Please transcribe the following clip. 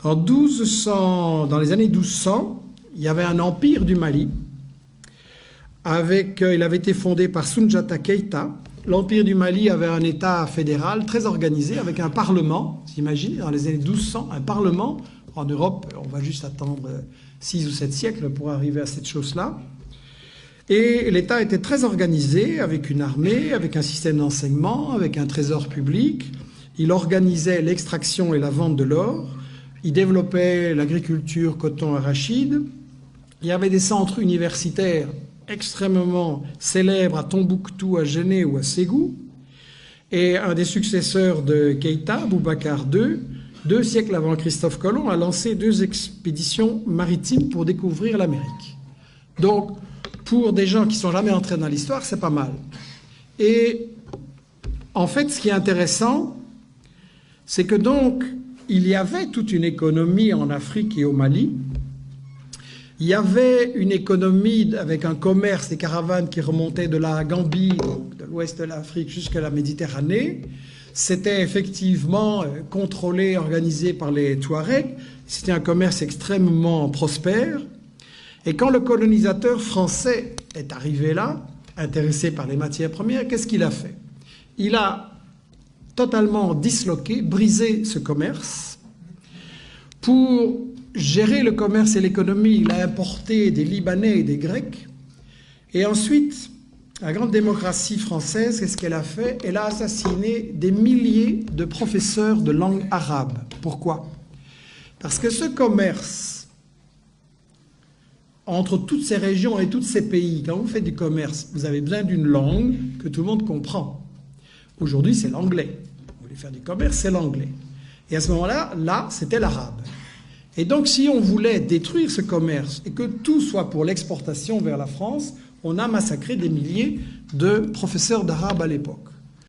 Dans les années 1200, il y avait un empire du Mali. Il avait été fondé par Soundiata Keïta. L'empire du Mali avait un État fédéral très organisé, avec un parlement. Vous imaginez, dans les années 1200, un parlement. En Europe, on va juste attendre 6 ou 7 siècles pour arriver à cette chose-là. Et l'État était très organisé, avec une armée, avec un système d'enseignement, avec un trésor public. Il organisait l'extraction et la vente de l'or. Il développait l'agriculture, coton, arachide. Il y avait des centres universitaires extrêmement célèbres à Tombouctou, à Géné ou à Ségou. Et un des successeurs de Keïta, Boubacar II, 2 siècles avant Christophe Colomb, a lancé 2 expéditions maritimes pour découvrir l'Amérique. Donc, pour des gens qui ne sont jamais entrés dans l'histoire, c'est pas mal. Et en fait, ce qui est intéressant, c'est que donc, il y avait toute une économie en Afrique et au Mali. Il y avait une économie avec un commerce, des caravanes qui remontaient de la Gambie, donc de l'ouest de l'Afrique jusqu'à la Méditerranée. C'était effectivement contrôlé, organisé par les Touaregs. C'était un commerce extrêmement prospère. Et quand le colonisateur français est arrivé là, intéressé par les matières premières, qu'est-ce qu'il a fait? Il a totalement disloqué, brisé ce commerce. Pour gérer le commerce et l'économie, il a importé des Libanais et des Grecs. Et ensuite, la grande démocratie française, qu'est-ce qu'elle a fait? Elle a assassiné des milliers de professeurs de langue arabe. Pourquoi? Parce que ce commerce entre toutes ces régions et tous ces pays, quand vous faites du commerce, vous avez besoin d'une langue que tout le monde comprend. Aujourd'hui, c'est l'anglais. Vous voulez faire du commerce, c'est l'anglais. Et à ce moment-là, c'était l'arabe. Et donc, si on voulait détruire ce commerce et que tout soit pour l'exportation vers la France, on a massacré des milliers de professeurs d'arabe à l'époque.